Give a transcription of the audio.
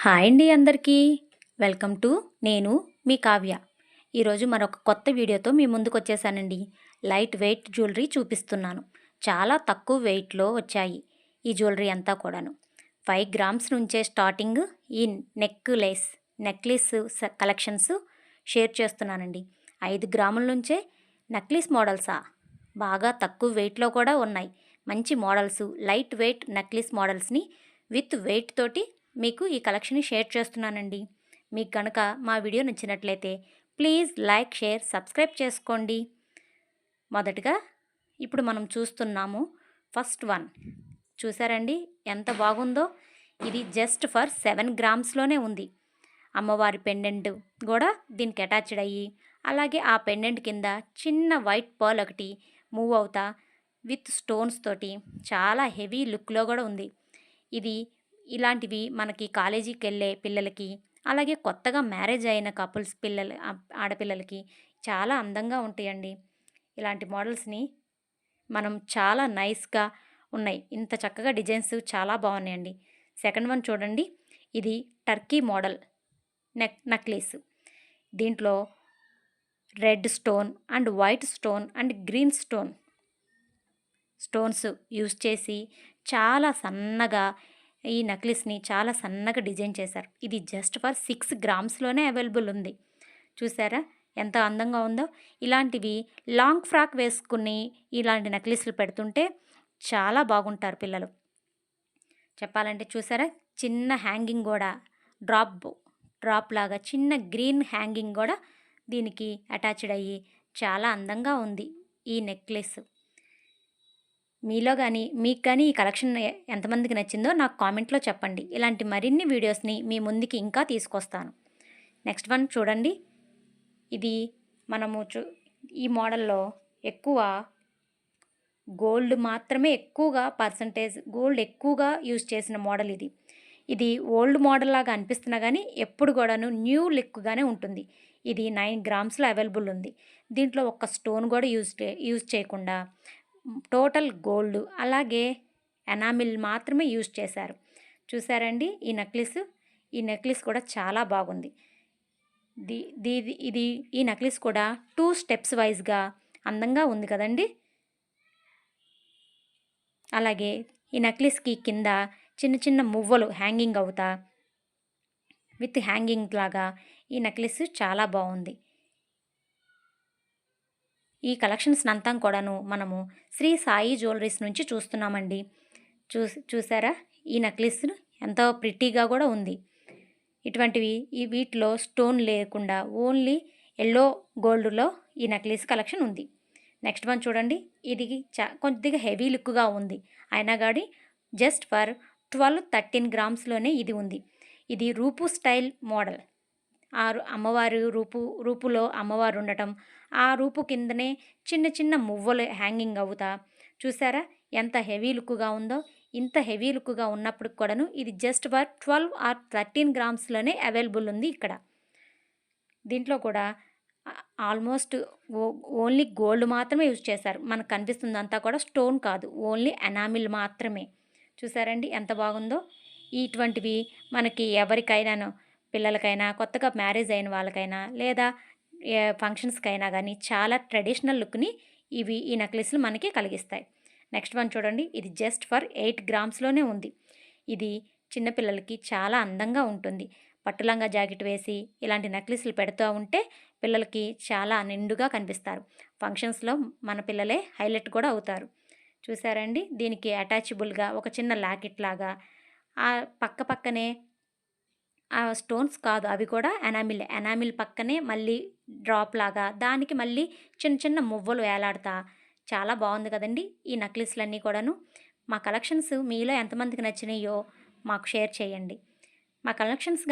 Hi అండి అందరికీ. Welcome to నేను మీ కావ్య. ఈరోజు మరొక కొత్త వీడియోతో మీ ముందుకు వచ్చేసానండి. లైట్ వెయిట్ జ్యువెలరీ చూపిస్తున్నాను. చాలా తక్కువ వెయిట్లో వచ్చాయి ఈ జ్యువెలరీ అంతా కూడాను. 5 గ్రామ్స్ నుంచే స్టార్టింగ్ ఈ నెక్లెస్ కలెక్షన్స్ షేర్ చేస్తున్నానండి. 5 గ్రాముల నుంచే నెక్లెస్ మోడల్సా బాగా తక్కువ వెయిట్లో కూడా ఉన్నాయి. మంచి మోడల్స్, లైట్ వెయిట్ నెక్లెస్ మోడల్స్ని విత్ వెయిట్ తోటి మీకు ఈ కలెక్షన్ని షేర్ చేస్తున్నానండి. మీకు కనుక మా వీడియో నచ్చినట్లయితే ప్లీజ్ లైక్, షేర్, సబ్స్క్రైబ్ చేసుకోండి. మొదటగా ఇప్పుడు మనం చూస్తున్నాము ఫస్ట్ వన్. చూసారండి ఎంత బాగుందో. ఇది జస్ట్ ఫర్ 7 గ్రామ్స్లోనే ఉంది. అమ్మవారి పెండెంట్ కూడా దీనికి అటాచ్డ్ అయ్యి, అలాగే ఆ పెండెంట్ కింద చిన్న వైట్ పర్ల్ ఒకటి మూవ్ అవుతా విత్ స్టోన్స్ తోటి చాలా హెవీ లుక్లో కూడా ఉంది. ఇది ఇలాంటివి మనకి కాలేజీకి వెళ్ళే పిల్లలకి, అలాగే కొత్తగా మ్యారేజ్ అయిన కపుల్స్ ఆడపిల్లలకి చాలా అందంగా ఉంటాయండి. ఇలాంటి మోడల్స్ని మనం చాలా నైస్గా ఉన్నాయి. ఇంత చక్కగా డిజైన్స్ చాలా బాగున్నాయండి. సెకండ్ వన్ చూడండి. ఇది టర్కీ మోడల్ నెక్లెస్. దీంట్లో red stone and white stone and green stones use చేసి చాలా సన్నగా ఈ నెక్లెస్ని చాలా సన్నగా డిజైన్ చేశారు. ఇది జస్ట్ ఫర్ 6 గ్రామ్స్లోనే అవైలబుల్ ఉంది. చూసారా ఎంత అందంగా ఉందో. ఇలాంటివి లాంగ్ ఫ్రాక్ వేసుకుని ఇలాంటి నెక్లెస్లు పెడుతుంటే చాలా బాగుంటారు పిల్లలు. చెప్పాలంటే చూసారా చిన్న హ్యాంగింగ్ కూడా డ్రాప్ లాగా చిన్న గ్రీన్ హ్యాంగింగ్ కూడా దీనికి అటాచ్డ్ అయ్యి చాలా అందంగా ఉంది ఈ నెక్లెస్. మీలో కానీ మీకు కానీ ఈ కలెక్షన్ ఎంతమందికి నచ్చిందో నాకు కామెంట్లో చెప్పండి. ఇలాంటి మరిన్ని వీడియోస్ని మీ ముందుకి ఇంకా తీసుకొస్తాను. నెక్స్ట్ వన్ చూడండి. ఇది మనము ఈ మోడల్లో ఎక్కువ గోల్డ్ మాత్రమే గోల్డ్ ఎక్కువగా యూజ్ చేసిన మోడల్ ఇది. ఇది ఓల్డ్ మోడల్ లాగా అనిపిస్తున్నా కానీ ఎప్పుడు కూడాను న్యూ లుక్గానే ఉంటుంది. ఇది 9 గ్రామ్స్లో అవైలబుల్ ఉంది. దీంట్లో ఒక్క స్టోన్ కూడా యూజ్ చేయకుండా టోటల్ గోల్డ్ అలాగే ఎనామిల్ మాత్రమే యూజ్ చేశారు. చూసారండి ఈ నెక్లెస్ కూడా చాలా బాగుంది. ఈ నెక్లెస్ కూడా 2 స్టెప్స్ వైజ్గా అందంగా ఉంది కదండి. అలాగే ఈ నెక్లెస్కి కింద చిన్న చిన్న మువ్వలు హ్యాంగింగ్ అవుతా విత్ హ్యాంగింగ్ లాగా ఈ నెక్లెస్ చాలా బాగుంది. ఈ కలెక్షన్స్ అంతా కూడాను మనము శ్రీ సాయి జ్యువెలరీస్ నుంచి చూస్తున్నామండి. చూసారా ఈ నెక్లెస్ ఎంతో ప్రిటీగా కూడా ఉంది. వీటిలో స్టోన్ లేకుండా ఓన్లీ ఎల్లో గోల్డ్లో ఈ నెక్లెస్ కలెక్షన్ ఉంది. నెక్స్ట్ వన్ చూడండి. ఇది కొద్దిగా హెవీ లుక్గా ఉంది. అయినా కానీ జస్ట్ ఫర్ 12-13 గ్రామ్స్లోనే ఇది ఉంది. ఇది రూపు స్టైల్ మోడల్. అమ్మవారు రూపులో అమ్మవారు ఉండటం, ఆ రూపు కిందనే చిన్న చిన్న మువ్వలు హ్యాంగింగ్ అవుతా చూసారా ఎంత హెవీ లుక్గా ఉందో. ఇంత హెవీ లుక్గా ఉన్నప్పుడు కూడాను ఇది జస్ట్ ఫర్ 12-13 గ్రామ్స్లోనే అవైలబుల్ ఉంది ఇక్కడ. దీంట్లో కూడా ఆల్మోస్ట్ ఓన్లీ గోల్డ్ మాత్రమే యూజ్ చేశారు. మనకు కనిపిస్తుందంతా కూడా స్టోన్ కాదు, ఓన్లీ ఎనామిల్ మాత్రమే. చూసారండి ఎంత బాగుందో. ఇటువంటివి మనకి ఎవరికైనాను, పిల్లలకైనా, కొత్తగా మ్యారేజ్ అయిన వాళ్ళకైనా, లేదా ఫంక్షన్స్కైనా కానీ చాలా ట్రెడిషనల్ లుక్ని ఈ నెక్లెస్లు మనకి కలిగిస్తాయి. నెక్స్ట్ వన్ చూడండి. ఇది జస్ట్ ఫర్ 8 గ్రామ్స్లోనే ఉంది. ఇది చిన్నపిల్లలకి చాలా అందంగా ఉంటుంది. పట్టులంగా జాకెట్ వేసి ఇలాంటి నెక్లెస్లు పెడుతూ ఉంటే పిల్లలకి చాలా నిండుగా కనిపిస్తారు. ఫంక్షన్స్లో మన పిల్లలే హైలైట్ కూడా అవుతారు. చూసారండి దీనికి అటాచబుల్గా ఒక చిన్న లాకెట్ లాగా ఆ పక్కనే ఆ స్టోన్స్ కాదు, అవి కూడా ఎనామిల్ పక్కనే మళ్ళీ డ్రాప్ లాగా దానికి మళ్ళీ చిన్న చిన్న మువ్వలు వేలాడుతా చాలా బాగుంది కదండి ఈ నెక్లెస్లన్నీ కూడాను. మా కలెక్షన్స్ మీలో ఎంతమందికి నచ్చినాయో మాకు షేర్ చేయండి. మా కలెక్షన్స్